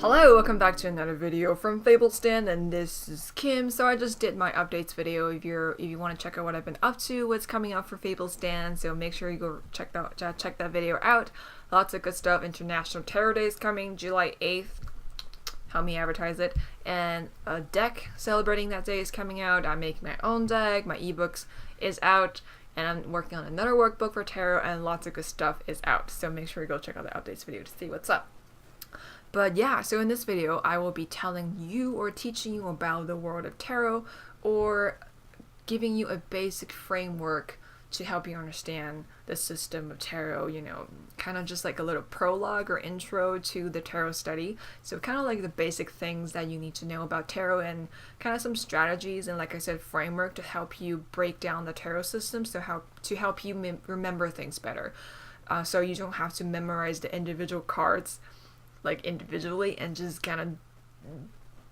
Hello, welcome back to another video from Fablestand, and this is Kim. So I just did my updates video. If you want to check out what I've been up to, what's coming up for Fablestand, so make sure you go check that video out. Lots of good stuff. International Tarot Day is coming, July 8th. Help me advertise it. And a deck celebrating that day is coming out. I'm making my own deck. My ebooks is out. And I'm working on another workbook for tarot, and lots of good stuff is out. So make sure you go check out the updates video to see what's up. But yeah, so in this video, I will be telling you or teaching you about the world of tarot, or giving you a basic framework to help you understand the system of tarot, you know, kind of just like a little prologue or intro to the tarot study. So kind of like the basic things that you need to know about tarot, and kind of some strategies and, like I said, framework to help you break down the tarot system, so to help you remember things better. So you don't have to memorize the individual cards like individually and just kind of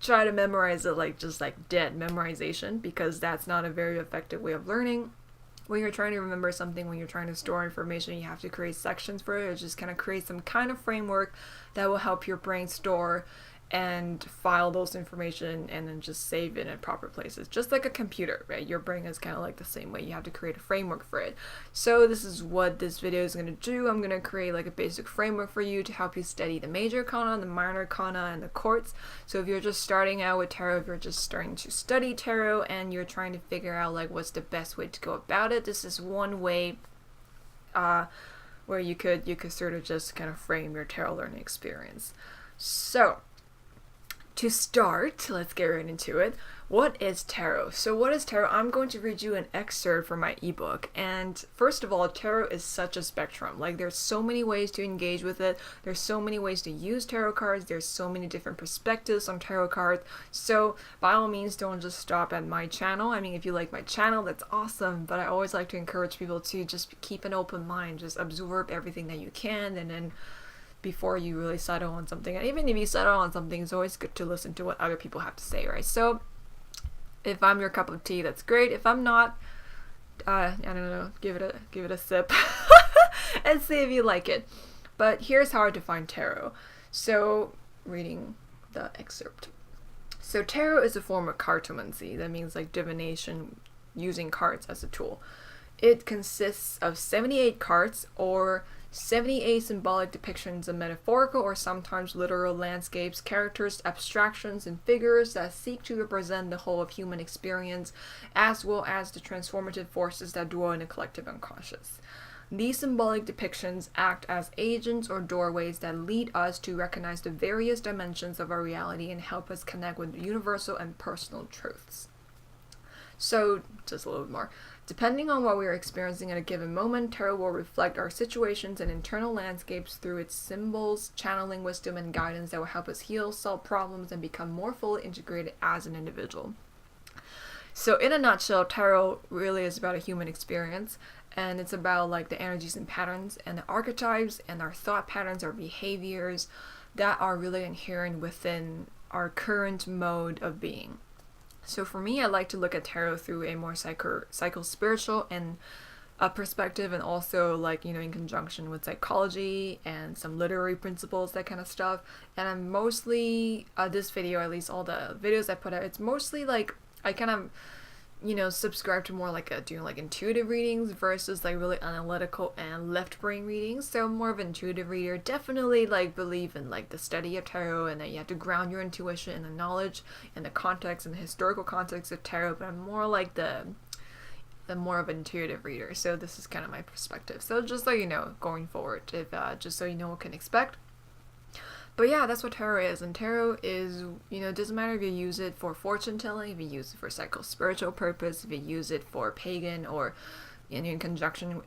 try to memorize it like just like dead memorization, because that's not a very effective way of learning. When you're trying to remember something, when you're trying to store information, you have to create sections for it. It just kind of create some kind of framework that will help your brain store and file those information and then just save it in proper places. Just like a computer, right? Your brain is kind of like the same way. You have to create a framework for it. So this is what this video is going to do. I'm going to create like a basic framework for you to help you study the major arcana, the minor arcana, and the courts. So if you're just starting out with tarot, if you're just starting to study tarot and you're trying to figure out like what's the best way to go about it, this is one way where you could sort of just kind of frame your tarot learning experience. So to start, let's get right into it. What is tarot? So what is tarot? I'm going to read you an excerpt from my ebook. And first of all, tarot is such a spectrum. Like, there's so many ways to engage with it. There's so many ways to use tarot cards. There's so many different perspectives on tarot cards. So by all means, don't just stop at my channel. I mean, if you like my channel, that's awesome. But I always like to encourage people to just keep an open mind. Just absorb everything that you can, and then before you really settle on something. And even if you settle on something, it's always good to listen to what other people have to say, right? So if I'm your cup of tea, that's great. If I'm not, I don't know, give it a sip and see if you like it. But here's how I define tarot. So reading the excerpt. So tarot is a form of cartomancy. That means like divination using cards as a tool. It consists of 78 cards, or 78 symbolic depictions of metaphorical or sometimes literal landscapes, characters, abstractions, and figures that seek to represent the whole of human experience, as well as the transformative forces that dwell in the collective unconscious. These symbolic depictions act as agents or doorways that lead us to recognize the various dimensions of our reality and help us connect with universal and personal truths. So, just a little bit more. Depending on what we are experiencing at a given moment, tarot will reflect our situations and internal landscapes through its symbols, channeling wisdom and guidance that will help us heal, solve problems, and become more fully integrated as an individual. So in a nutshell, tarot really is about a human experience, and it's about like the energies and patterns and the archetypes and our thought patterns, our behaviors that are really inherent within our current mode of being. So for me, I like to look at tarot through a more psycho-spiritual and perspective, and also like, you know, in conjunction with psychology and some literary principles, that kind of stuff. And I'm mostly, this video, at least all the videos I put out, it's mostly like, I kind of, you know, subscribe to more like doing like intuitive readings versus like really analytical and left brain readings. So I'm more of an intuitive reader. Definitely like believe in like the study of tarot, and that you have to ground your intuition in the knowledge and the context and the historical context of tarot. But I'm more like the more of an intuitive reader. So this is kind of my perspective. So just so you know, going forward, if just so you know what can expect. But yeah, that's what tarot is. And tarot is, you know, it doesn't matter if you use it for fortune telling, if you use it for psycho-spiritual purpose, if you use it for pagan or in conjunction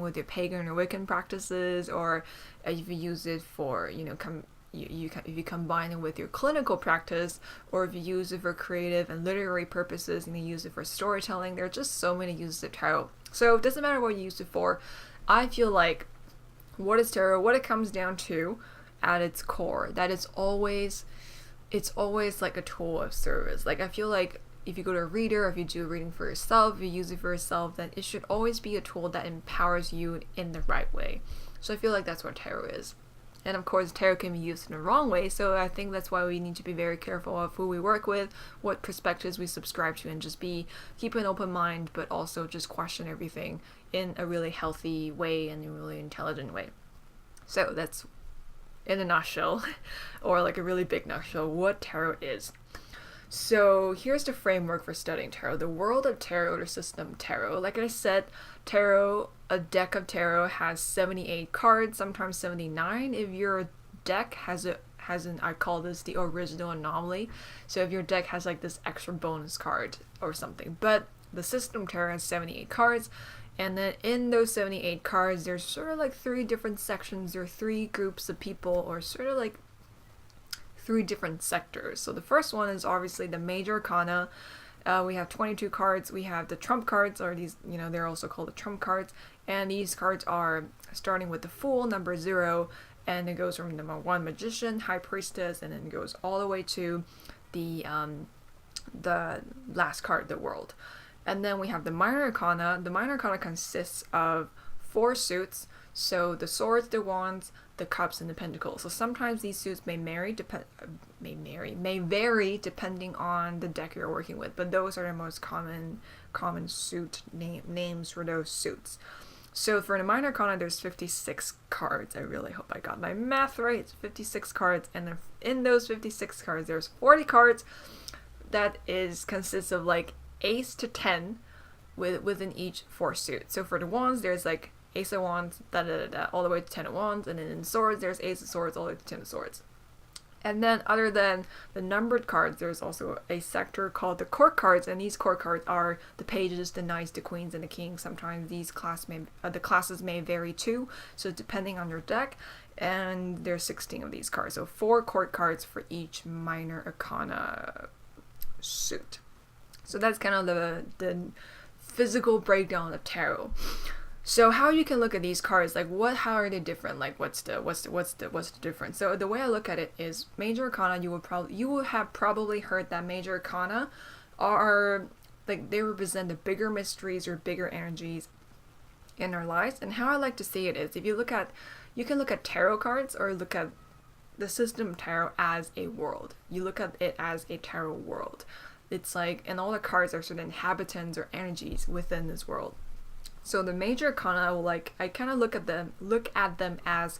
with your pagan or Wiccan practices, or if you use it for, you know, if you combine it with your clinical practice, or if you use it for creative and literary purposes, and you use it for storytelling. There are just so many uses of tarot. So it doesn't matter what you use it for. I feel like what is tarot, what it comes down to at its core, that it's always like a tool of service. Like, I feel like if you go to a reader, if you do a reading for yourself, if you use it for yourself, then it should always be a tool that empowers you in the right way. So I feel like that's what tarot is. And of course, tarot can be used in the wrong way, so I think that's why we need to be very careful of who we work with, what perspectives we subscribe to, and just keep an open mind, but also just question everything in a really healthy way and a really intelligent way. So that's, in a nutshell, or like a really big nutshell, what tarot is. So here's the framework for studying tarot. The world of tarot, or system tarot. Like I said, tarot, a deck of tarot has 78 cards, sometimes 79. If your deck has an, I call this the original anomaly. So if your deck has like this extra bonus card or something. But the system tarot has 78 cards. And then in those 78 cards, there's sort of like 3 different sections or 3 groups of people, or sort of like 3 different sectors. So the first one is obviously the major arcana. We have 22 cards. We have the trump cards, or these, they're also called the trump cards. And these cards are starting with the Fool, number 0, and it goes from number 1, Magician, High Priestess, and then it goes all the way to the last card, the World. And then we have the minor arcana. The minor arcana consists of 4 suits. So the Swords, the Wands, the Cups, and the Pentacles. So sometimes these suits may vary depending on the deck you're working with. But those are the most common suit names for those suits. So for the minor arcana, there's 56 cards. I really hope I got my math right. It's 56 cards, and then in those 56 cards, there's 40 cards that consists of like Ace to 10 within each 4 suits. So for the Wands, there's like Ace of Wands, all the way to 10 of Wands, and then in Swords, there's Ace of Swords, all the way to 10 of Swords. And then other than the numbered cards, there's also a sector called the court cards, and these court cards are the pages, the knights, the queens, and the kings. Sometimes the classes may vary too, so depending on your deck, and there's 16 of these cards. So 4 court cards for each minor arcana suit. So that's kind of the physical breakdown of tarot. So how you can look at these cards, like how are they different? Like what's the difference? So the way I look at it is major arcana. You will have probably heard that major arcana are like they represent the bigger mysteries or bigger energies in our lives. And how I like to see it is if you can look at tarot cards or look at the system tarot as a world. You look at it as a tarot world. It's like, and all the cards are sort of inhabitants or energies within this world. So the major arcana, I kind of look at them as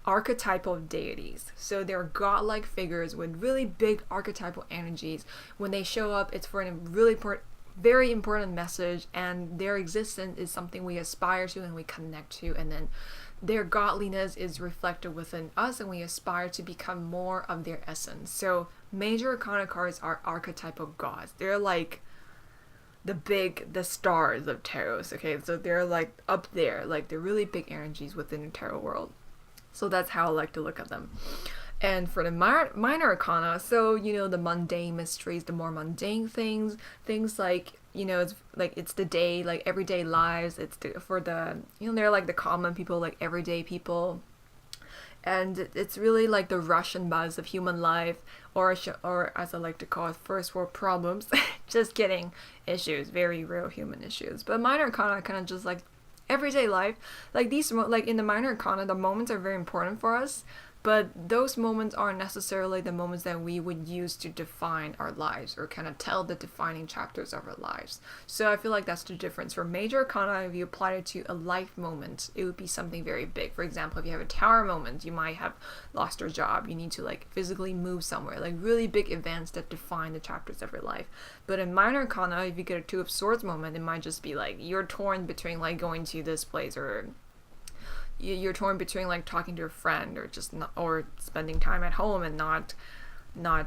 archetypal deities. So they're godlike figures with really big archetypal energies. When they show up, it's for a really very important message, and their existence is something we aspire to and we connect to, and then their godliness is reflected within us, and we aspire to become more of their essence. So major arcana cards are archetypal gods. They're like the stars of tarot. Okay, so they're like up there, like they're really big energies within the tarot world. So that's how I like to look at them. And for the minor arcana, so the mundane mysteries, the more mundane things like it's the day, like everyday lives. It's for the they're like the common people, like everyday people. And it's really like the rush and buzz of human life, or as I like to call it, first world problems. Just kidding, issues, very real human issues. But minor arcana kind of just like everyday life. Like in the minor arcana, the moments are very important for us, but those moments aren't necessarily the moments that we would use to define our lives or kind of tell the defining chapters of our lives. So I feel like that's the difference. For major arcana, if you apply it to a life moment, it would be something very big. For example, if you have a tower moment, you might have lost your job. You need to like physically move somewhere, like really big events that define the chapters of your life. But in minor arcana, if you get a 2 of Swords moment, it might just be like you're torn between like going to this place, or you're torn between like talking to a friend or spending time at home and not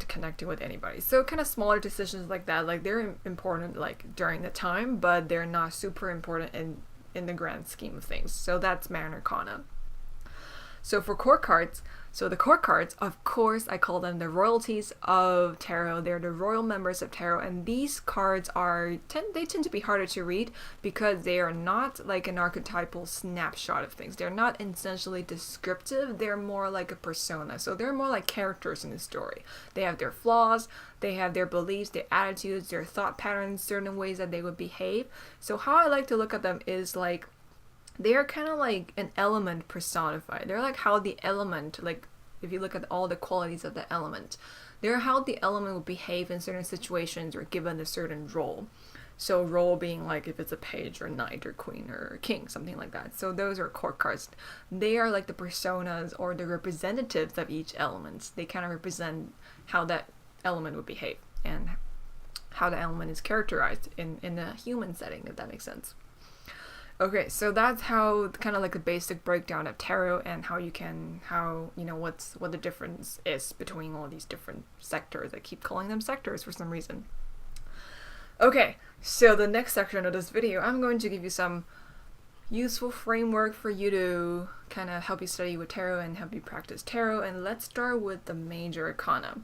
connecting with anybody. So kind of smaller decisions like that, like they're important like during the time, but they're not super important in the grand scheme of things. So that's minor arcana. So for court cards, the court cards, of course, I call them the royalties of tarot. They're the royal members of tarot, and these cards tend to be harder to read because they are not like an archetypal snapshot of things. They're not essentially descriptive. They're more like a persona. So they're more like characters in the story. They have their flaws, they have their beliefs, their attitudes, their thought patterns, certain ways that they would behave. So how I like to look at them is like they are kind of like an element personified. They're like how the element, like if you look at all the qualities of the element, they're how the element would behave in certain situations or given a certain role. So role being like if it's a page or knight or queen or king, something like that. So those are court cards. They are like the personas or the representatives of each element. They kind of represent how that element would behave and how the element is characterized in a human setting, if that makes sense. Okay, so that's how kind of like a basic breakdown of tarot and how what the difference is between all these different sectors. I keep calling them sectors for some reason. Okay, so the next section of this video, I'm going to give you some useful framework for you to kind of help you study with tarot and help you practice tarot. And let's start with the major arcana.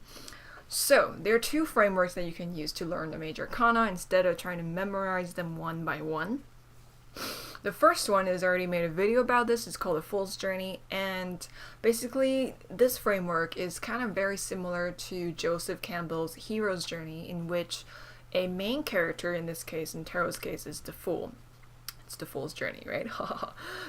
So there are two frameworks that you can use to learn the major arcana instead of trying to memorize them one by one. The first one is I already made a video about this. It's called The Fool's Journey, and basically this framework is kind of very similar to Joseph Campbell's Hero's Journey, in which a main character, in this case, in tarot's case, is the Fool. It's the Fool's Journey, right?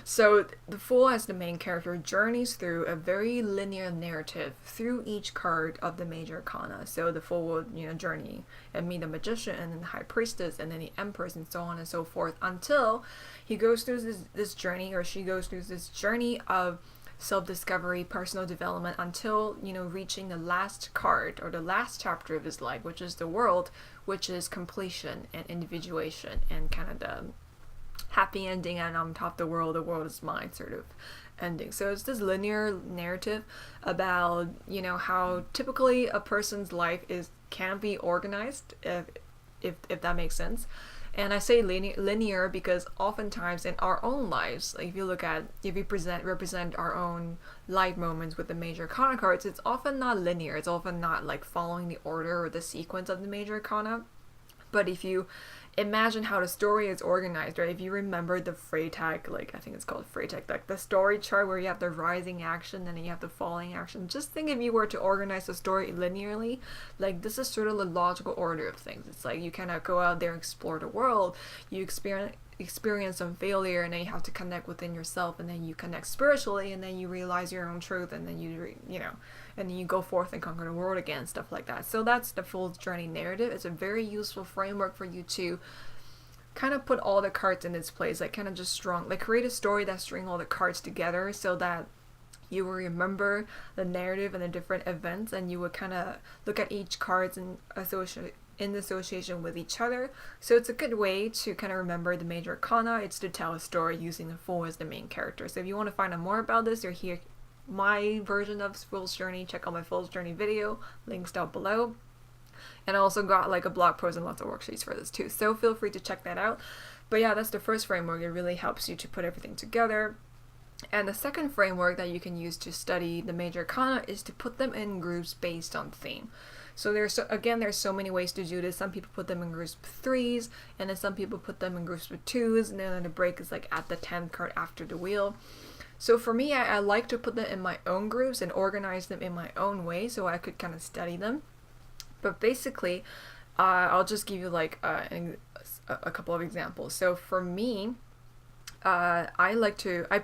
So the Fool, as the main character, journeys through a very linear narrative through each card of the major arcana. So the Fool will, journey and meet the Magician and then the High Priestess and then the Empress and so on and so forth until he goes through this journey, or she goes through this journey of self-discovery, personal development, until, reaching the last card or the last chapter of his life, which is the World, which is completion and individuation and kind of the happy ending, and on top of the world is mine sort of ending. So it's this linear narrative about, how typically a person's life can be organized, if that makes sense. And I say linear because oftentimes in our own lives, like if we represent our own life moments with the major arcana cards, it's often not linear. It's often not like following the order or the sequence of the major arcana. But if you imagine how the story is organized, right? If you remember the Freytag, like I think it's called Freytag, like the story chart where you have the rising action and then you have the falling action. Just think if you were to organize the story linearly, like this is sort of the logical order of things. It's like you kind of go out there and explore the world, you experience some failure, and then you have to connect within yourself, and then you connect spiritually, and then you realize your own truth, and then and then you go forth and conquer the world again, stuff like that. So that's the Fool's Journey narrative. It's a very useful framework for you to kind of put all the cards in its place, like kind of just create a story that string all the cards together so that you will remember the narrative and the different events, and you would kind of look at each card in association with each other. So it's a good way to kind of remember the major arcana. It's to tell a story using the Fool as the main character. So if you want to find out more about this, or hear my version of Fool's Journey, check out my Fool's Journey video, links down below. And I also got like a blog post and lots of worksheets for this too, so feel free to check that out. But yeah, that's the first framework. It really helps you to put everything together. And the second framework that you can use to study the major arcana is to put them in groups based on theme. So there's so many ways to do this. Some people put them in groups with threes, and then some people put them in groups with twos, and then the break is like at the 10th card after the wheel. So for me, I like to put them in my own groups and organize them in my own way so I could kind of study them. But basically, I'll just give you like a couple of examples. So for me, I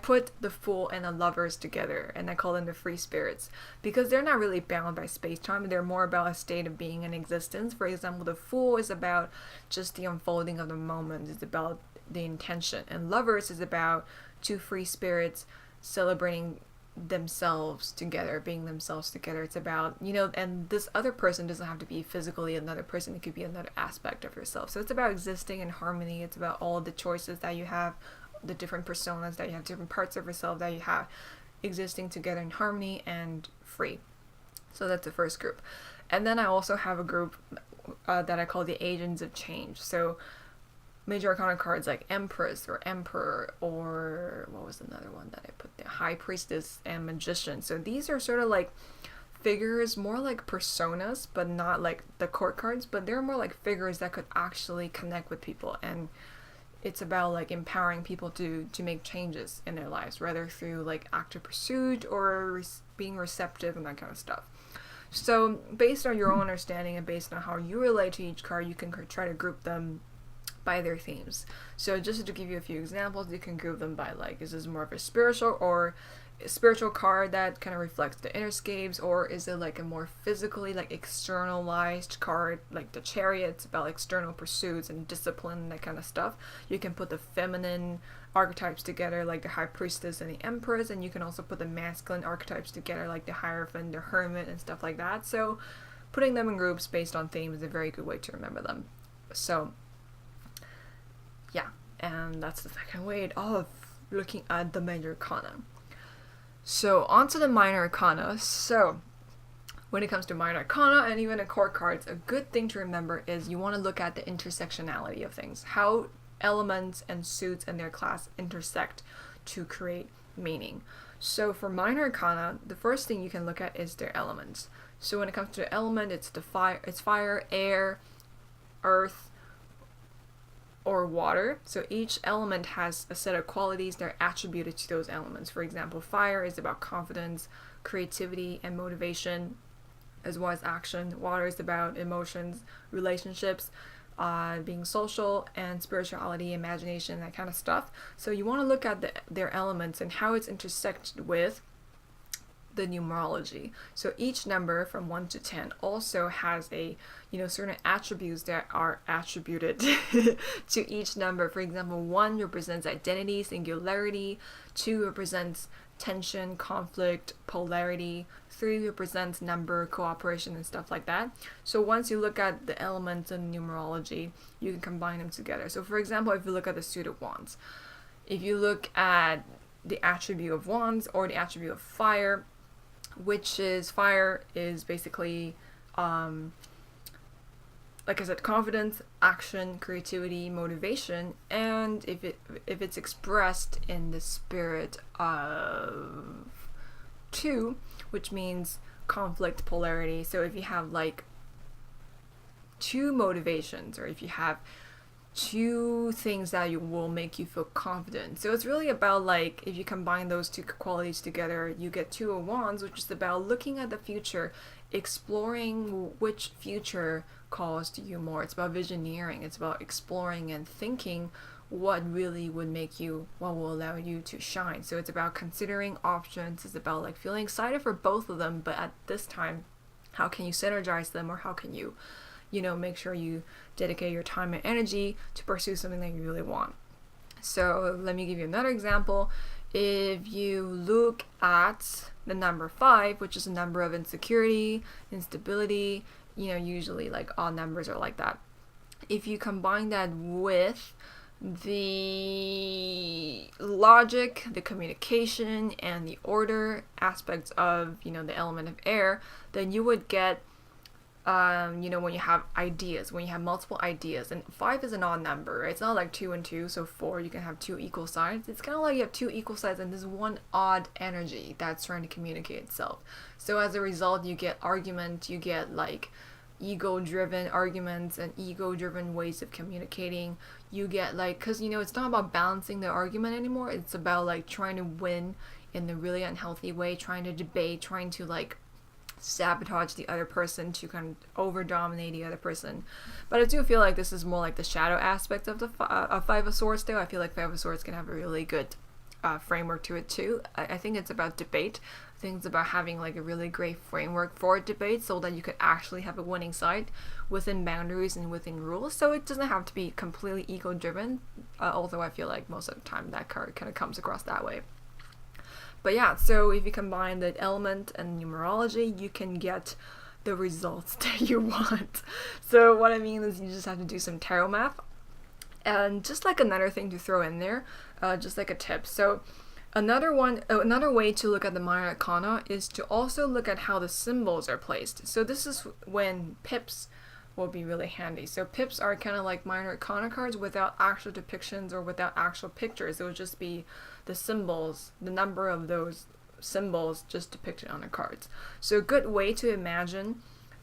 put the Fool and the Lovers together, and I call them the free spirits, because they're not really bound by space-time. They're more about a state of being in existence. For example, the Fool is about just the unfolding of the moment. It's about the intention. And Lovers is about two free spirits celebrating themselves together, being themselves together. It's about, and this other person doesn't have to be physically another person. It could be another aspect of yourself. So it's about existing in harmony. It's about all the choices that you have, the different personas that you have, different parts of yourself that you have, existing together in harmony and free. So that's the first group. And then I also have a group that I call the Agents of Change. So major arcana cards like Empress or Emperor, or what was another one that I put there? High Priestess and Magician. So these are sort of like figures, more like personas, but not like the court cards, but they're more like figures that could actually connect with people. And it's about like empowering people to make changes in their lives, whether through like active pursuit or being receptive and that kind of stuff. So based on your own understanding and based on how you relate to each card, you can try to group them by their themes. So just to give you a few examples, you can group them by like, is this more of a spiritual card that kind of reflects the innerscapes, or is it like a more physically like externalized card like the Chariot, about external pursuits and discipline and that kind of stuff. You can put the feminine archetypes together like the High Priestess and the Empress, and you can also put the masculine archetypes together like the Hierophant, the Hermit, and stuff like that. So putting them in groups based on theme is a very good way to remember them. So yeah, and that's the second way of looking at the major arcana. So onto the minor arcana. So when it comes to minor arcana and even the court cards, a good thing to remember is you want to look at the intersectionality of things, how elements and suits and their class intersect to create meaning. So for minor arcana, the first thing you can look at is their elements. So when it comes to the element, it's fire, air, earth, or water. So each element has a set of qualities that are attributed to those elements. For example, fire is about confidence, creativity, and motivation, as well as action. Water is about emotions, relationships, being social, and spirituality, imagination, that kind of stuff. So you want to look at their elements and how it's intersected with the numerology. So each number from 1 to 10 also has a, certain attributes that are attributed to each number. For example, 1 represents identity, singularity, 2 represents tension, conflict, polarity, 3 represents number, cooperation, and stuff like that. So once you look at the elements in numerology, you can combine them together. So for example, if you look at the suit of wands, if you look at the attribute of wands or the attribute of fire, which is fire is basically like I said, confidence, action, creativity, motivation, and if it's expressed in the spirit of 2, which means conflict, polarity. So if you have like 2 motivations, or if you have 2 things that will make you feel confident. So it's really about like, if you combine those 2 qualities together, you get 2 of wands, which is about looking at the future, exploring which future calls to you more. It's about visioneering. It's about exploring and thinking what really would make you, what will allow you to shine. So it's about considering options. It's about like feeling excited for both of them, but at this time, how can you synergize them, or how can you make sure you dedicate your time and energy to pursue something that you really want. So let me give you another example. If you look at the number 5, which is a number of insecurity, instability, usually like all numbers are like that. If you combine that with the logic, the communication, and the order aspects of, the element of air, then you would get when you have ideas, when you have multiple ideas, and 5 is an odd number, right? It's not like 2 and 2, so 4, you can have 2 equal sides. It's kind of like you have 2 equal sides and there's one odd energy that's trying to communicate itself. So as a result, you get argument, you get like ego-driven arguments and ego-driven ways of communicating. You get like, because it's not about balancing the argument anymore, it's about like trying to win in a really unhealthy way, trying to debate, trying to like sabotage the other person, to kind of over dominate the other person. But I do feel like this is more like the shadow aspect of the 5 of Swords though. I feel like 5 of Swords can have a really good framework to it too. I think it's about debate. I think it's about having like a really great framework for debate so that you could actually have a winning side within boundaries and within rules. So it doesn't have to be completely ego driven, although I feel like most of the time that card kind of comes across that way. But yeah, so if you combine the element and numerology, you can get the results that you want. So what I mean is you just have to do some tarot math. And just like another thing to throw in there, just like a tip. So another way to look at the minor arcana is to also look at how the symbols are placed. So this is when pips will be really handy. So pips are kind of like minor arcana cards without actual depictions or without actual pictures. It would just be the symbols, the number of those symbols just depicted on the cards. So a good way to imagine,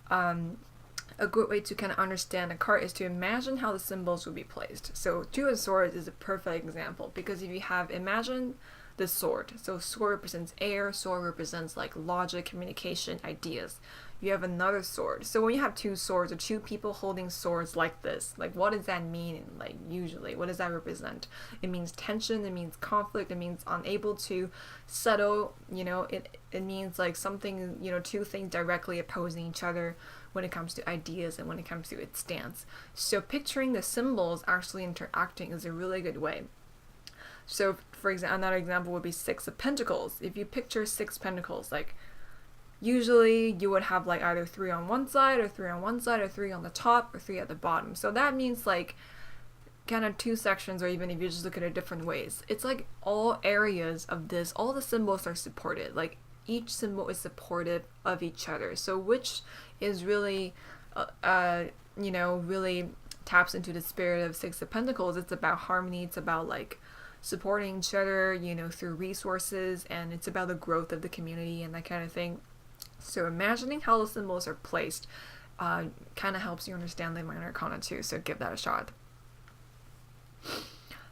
a good way to kind of understand a card is to imagine how the symbols would be placed. So 2 of Swords is a perfect example, because if you have, imagine the sword. So sword represents air, sword represents like logic, communication, ideas. You have another sword. So when you have two swords or two people holding swords like this, like what does that mean? Like usually, what does that represent? It means tension, it means conflict, it means unable to settle, it means like something, two things directly opposing each other when it comes to ideas and when it comes to its stance. So picturing the symbols actually interacting is a really good way. So for example, another example would be Six of Pentacles. If you picture 6 pentacles, like usually you would have like either 3 on one side or 3 on one side or 3 on the top or 3 at the bottom. So that means like kind of 2 sections, or even if you just look at it different ways. It's like all areas of this, all the symbols are supported. Like each symbol is supportive of each other. So which is really, really taps into the spirit of Six of Pentacles. It's about harmony. It's about like supporting each other, through resources, and it's about the growth of the community and that kind of thing. So imagining how the symbols are placed kind of helps you understand the minor arcana too, so give that a shot.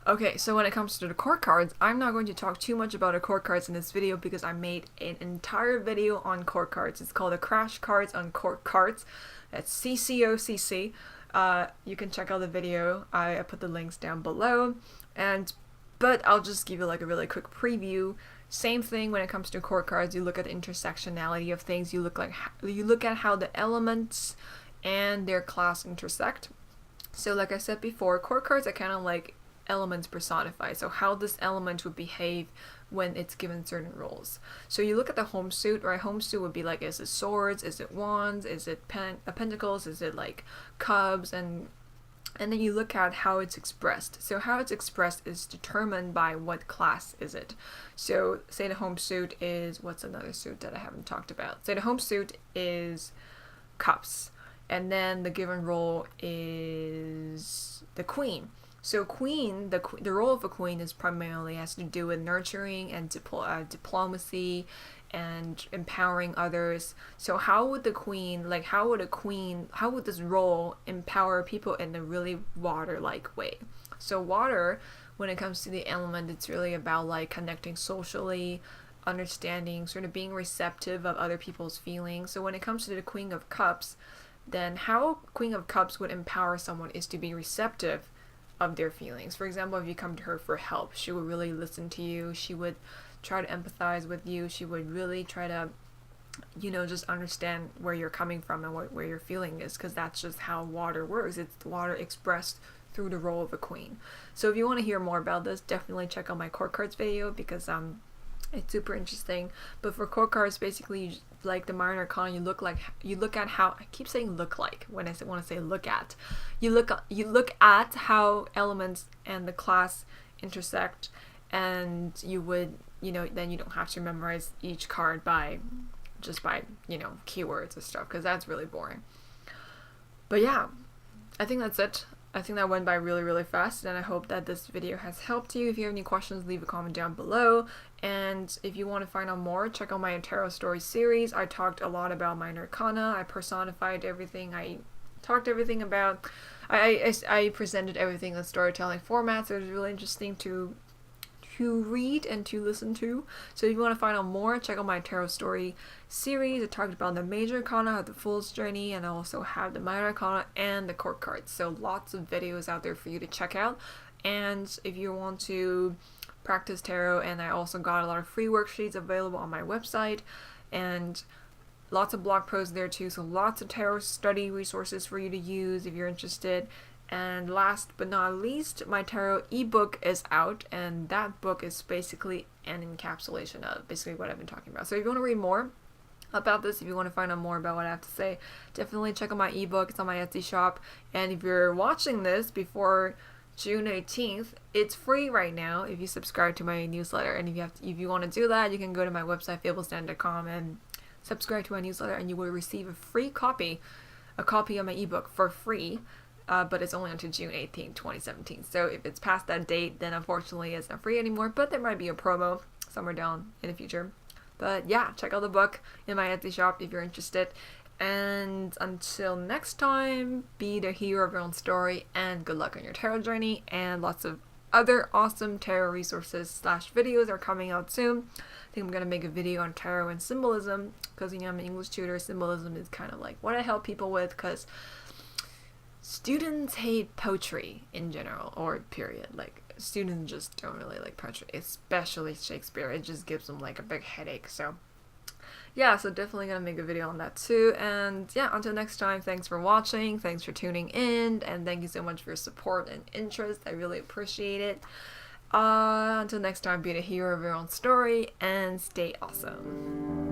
Okay, so when it comes to the court cards, I'm not going to talk too much about the court cards in this video because I made an entire video on court cards. It's called the Crash Cards on Court Cards. That's CCOCC. You can check out the video. I put the links down below. But I'll just give you like a really quick preview. Same thing when it comes to court cards. You look at the intersectionality of things. You look at how the elements and their class intersect. So like I said before, court cards are kind of like elements personified. So how this element would behave when it's given certain roles. So you look at the home suit, right? Home suit would be like, is it swords? Is it wands? Is it pentacles? Is it like cups? And then you look at how it's expressed. So how it's expressed is determined by what class is it. So say the home suit is, what's another suit that I haven't talked about? Say the home suit is cups. And then the given role is the queen. So queen, the role of a queen is primarily has to do with nurturing and diplomacy and empowering others. So how would this role empower people in a really water-like way? So water, when it comes to the element, it's really about like connecting socially, understanding, sort of being receptive of other people's feelings. So when it comes to the Queen of Cups, then how Queen of Cups would empower someone is to be receptive of their feelings. For example, if you come to her for help, she would really listen to you. She would try to empathize with you. She would really try to, just understand where you're coming from and where your feeling is, because that's just how water works. It's water expressed through the role of a queen. So if you want to hear more about this, definitely check out my court cards video, because it's super interesting. But for court cards, basically, like the minor arcana, you look at how, I keep saying look like when I want to say look at. You look at how elements and the class intersect, and you would, then you don't have to memorize each card by keywords and stuff, because that's really boring. But yeah, I think that's it. I think that went by really, really fast, and I hope that this video has helped you. If you have any questions, leave a comment down below. And if you want to find out more, check out my Tarot Story series. I talked a lot about minor arcana. I personified everything. I talked everything about. I presented everything in storytelling format, so it was really interesting to read and to listen to. So if you want to find out more, check out my Tarot Story series. I talked about the major arcana, the Fool's Journey, and I also have the minor arcana and the court cards. So lots of videos out there for you to check out. And if you want to practice tarot, and I also got a lot of free worksheets available on my website, and lots of blog posts there too. So lots of tarot study resources for you to use if you're interested. And last but not least, my tarot ebook is out, and that book is basically an encapsulation of basically what I've been talking about. So if you want to read more about this, if you want to find out more about what I have to say, definitely check out my ebook. It's on my Etsy shop. And if you're watching this before June 18th, it's free right now if you subscribe to my newsletter. And if you want to do that, you can go to my website, fablestand.com, and subscribe to my newsletter, and you will receive a free copy of my ebook for free. But it's only until June 18th, 2017. So if it's past that date, then unfortunately it's not free anymore, but there might be a promo somewhere down in the future. But yeah, check out the book in my Etsy shop if you're interested. And until next time, be the hero of your own story, and good luck on your tarot journey, and lots of other awesome tarot resources / videos are coming out soon. I think I'm going to make a video on tarot and symbolism because, you know, I'm an English tutor. Symbolism is kind of like what I help people with because students hate poetry in general, or period. Like, students just don't really like poetry, especially Shakespeare. It just gives them like a big headache. So yeah, so definitely gonna make a video on that too. And yeah, until next time, thanks for watching, thanks for tuning in, and thank you so much for your support and interest. I really appreciate it. Until next time, be the hero of your own story and stay awesome.